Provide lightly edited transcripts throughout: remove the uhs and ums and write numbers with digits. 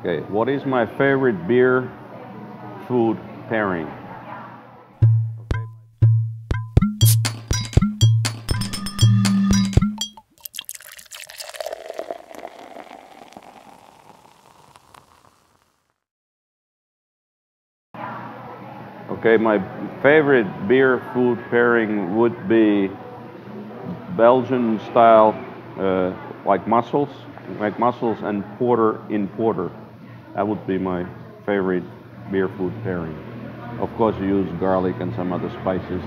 Okay, what is my favorite beer food pairing? Okay, my favorite beer food pairing would be Belgian style, like mussels, like mussels and porter in porter. That would be my favorite beer food pairing. Of course, you use garlic and some other spices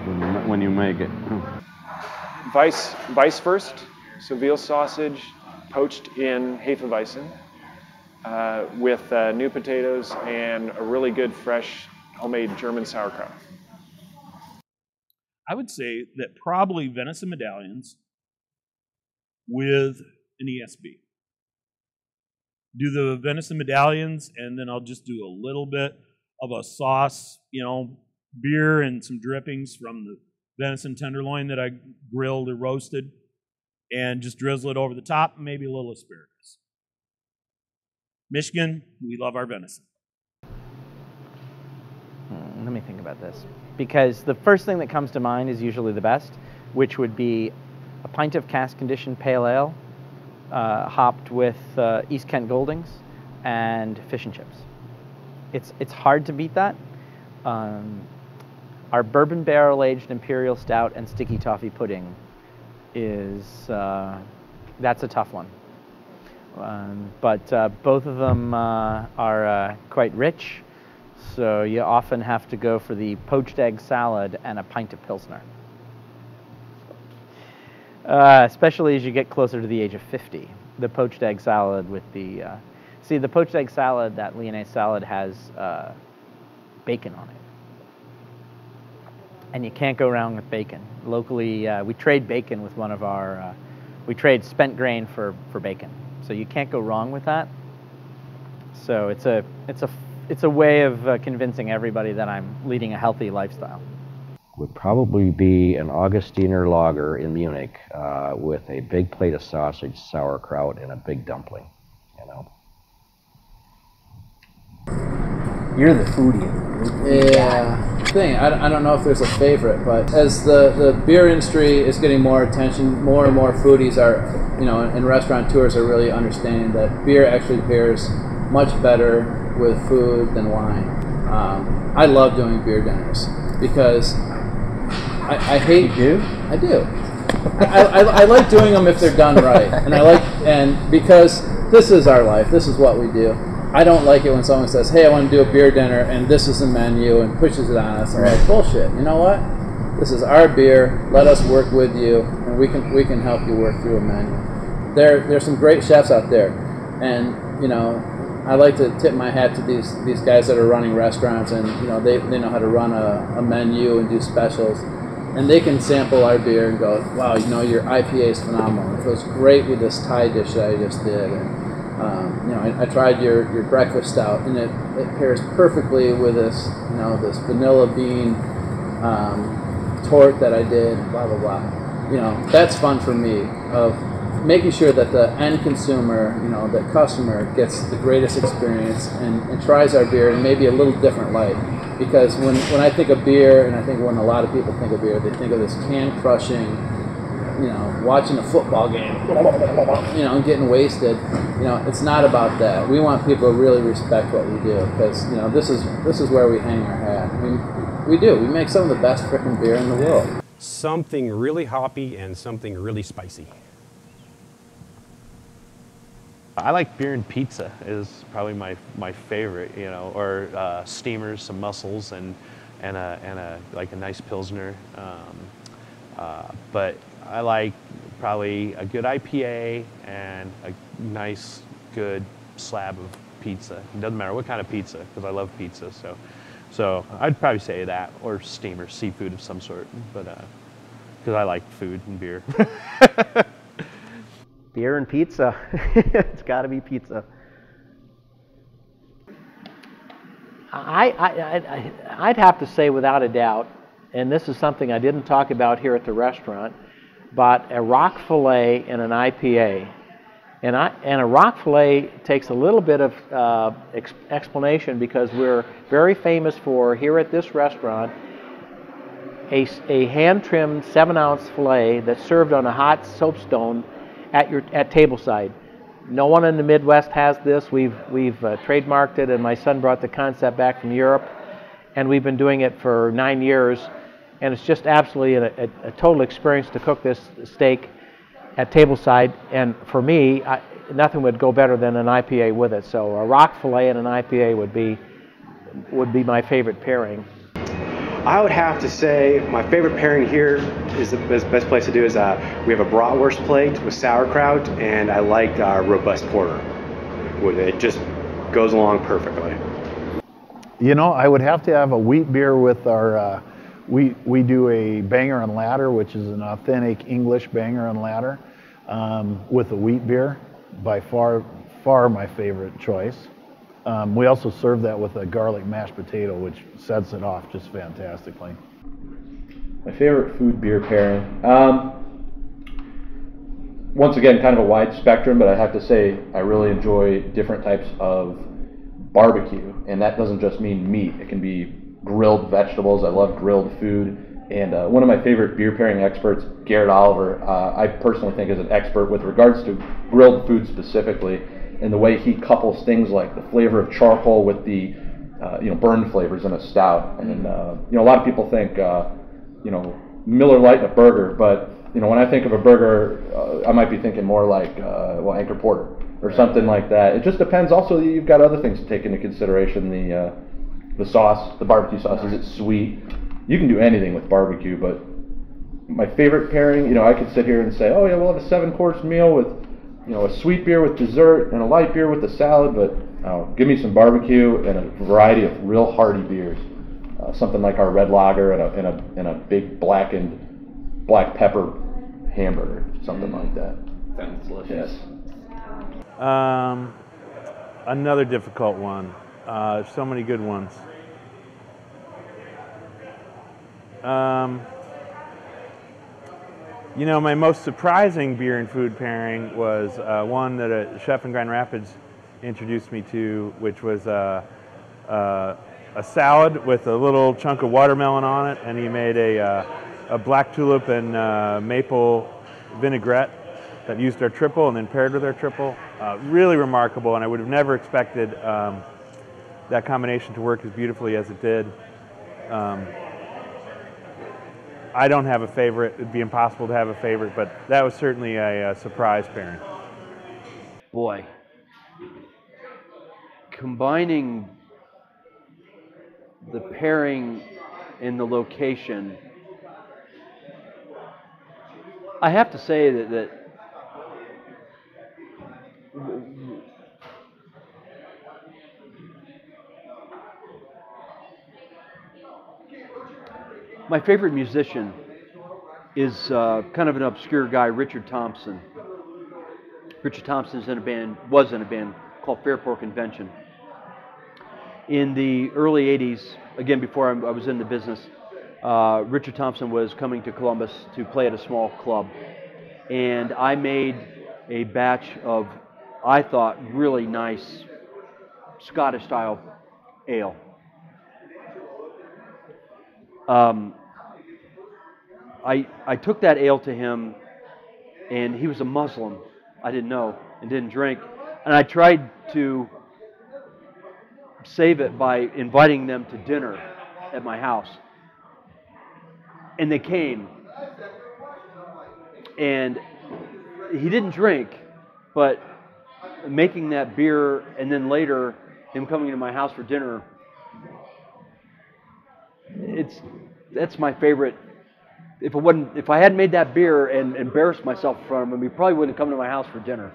when you make it. Weiss first, so veal sausage poached in Hefeweizen with new potatoes and a really good fresh homemade German sauerkraut. I would say that probably venison medallions with an ESB. Do the venison medallions, and then I'll just do a little bit of a sauce, beer and some drippings from the venison tenderloin that I grilled or roasted, and just drizzle it over the top, and maybe a little asparagus. Michigan, we love our venison. Let me think about this. Because the first thing that comes to mind is usually the best, which would be a pint of cask-conditioned pale ale, hopped with East Kent Goldings and fish and chips. It's hard to beat that. Our bourbon barrel-aged imperial stout and sticky toffee pudding is that's a tough one. But both of them are quite rich. So you often have to go for the poached egg salad and a pint of Pilsner. Especially as you get closer to the age of 50. The poached egg salad with the... the poached egg salad, that Lyonnaise salad, has bacon on it. And you can't go wrong with bacon. Locally, we trade bacon with one of our... we trade spent grain for bacon. So you can't go wrong with that. So it's a way of convincing everybody that I'm leading a healthy lifestyle. Would probably be an Augustiner lager in Munich with a big plate of sausage, sauerkraut, and a big dumpling, You're the foodie. Yeah. I don't know if there's a favorite, but as the beer industry is getting more attention, more and more foodies are, and restaurateurs are really understanding that beer actually pairs much better with food than wine. I love doing beer dinners because I hate. You do? I do. I like doing them if they're done right, and because this is our life, this is what we do. I don't like it when someone says, "Hey, I want to do a beer dinner, and this is the menu," and pushes it on us. I'm like, bullshit. You know what? This is our beer. Let us work with you, and we can help you work through a menu. There's some great chefs out there, and I like to tip my hat to these guys that are running restaurants, and they know how to run a menu and do specials, and they can sample our beer and go, wow, your IPA is phenomenal. It goes great with this Thai dish that I just did, and I tried your breakfast stout, and it pairs perfectly with this this vanilla bean torte that I did, blah blah blah. That's fun for me, of making sure that the end consumer, the customer, gets the greatest experience and tries our beer in maybe a little different light. Because when I think of beer, and I think when a lot of people think of beer, they think of this can crushing, watching a football game, and getting wasted. It's not about that. We want people to really respect what we do, because this is where we hang our hat. I mean, we do. We make some of the best frickin' beer in the world. Something really hoppy and something really spicy. I like beer and pizza is probably my favorite, or steamers, some mussels, and like a nice Pilsner. But I like probably a good IPA and a nice, good slab of pizza. It doesn't matter what kind of pizza, because I love pizza. So I'd probably say that, or steamer, seafood of some sort. But because I like food and beer. Beer and pizza. It's got to be pizza. I'd have to say without a doubt, and this is something I didn't talk about here at the restaurant, but a rock fillet in an IPA And a rock fillet takes a little bit of explanation, because we're very famous for, here at this restaurant, a hand-trimmed 7-ounce fillet that's served on a hot soapstone at tableside. No one in the Midwest has this. We've trademarked it, and my son brought the concept back from Europe, and we've been doing it for 9 years. And it's just absolutely a total experience to cook this steak at tableside. And for me, nothing would go better than an IPA with it. So a rock fillet and an IPA would be my favorite pairing. I would have to say my favorite pairing here is the best place to do is we have a bratwurst plate with sauerkraut, and I like robust porter with it. It just goes along perfectly. You know, I would have to have a wheat beer with our, we do a banger and ladder, which is an authentic English banger and ladder with a wheat beer. By far my favorite choice. We also serve that with a garlic mashed potato, which sets it off just fantastically. My favorite food beer pairing. Once again, kind of a wide spectrum, but I have to say I really enjoy different types of barbecue, and that doesn't just mean meat. It can be grilled vegetables. I love grilled food. And one of my favorite beer pairing experts, Garrett Oliver, I personally think is an expert with regards to grilled food specifically, and the way he couples things like the flavor of charcoal with the burned flavors in a stout. And a lot of people think Miller Lite in a burger, but when I think of a burger, I might be thinking more like Anchor Porter or something like that. It just depends. Also, you've got other things to take into consideration. The sauce, the barbecue sauce, is it sweet? You can do anything with barbecue, but my favorite pairing, I could sit here and say, oh yeah, we'll have a 7-course meal with, a sweet beer with dessert and a light beer with the salad, but give me some barbecue and a variety of real hearty beers. Something like our red lager and a big blackened black pepper hamburger, something like that. Sounds delicious. Yes. Another difficult one. So many good ones. My most surprising beer and food pairing was one that a chef in Grand Rapids introduced me to, which was a salad with a little chunk of watermelon on it, and he made a black tulip and maple vinaigrette that used our triple and then paired with our triple. Really remarkable, and I would have never expected that combination to work as beautifully as it did. I don't have a favorite. It'd be impossible to have a favorite, but that was certainly a surprise pairing. Boy, combining the pairing and the location, I have to say that my favorite musician is kind of an obscure guy, Richard Thompson. Richard Thompson was in a band called Fairport Convention. In the early 80s, again before I was in the business, Richard Thompson was coming to Columbus to play at a small club. And I made a batch of, I thought, really nice Scottish-style ale. I took that ale to him, and he was a Muslim. I didn't know and didn't drink. And I tried to save it by inviting them to dinner at my house. And they came. And he didn't drink, but making that beer and then later him coming to my house for dinner, that's my favorite. If I hadn't made that beer and embarrassed myself in front of him, he probably wouldn't have come to my house for dinner.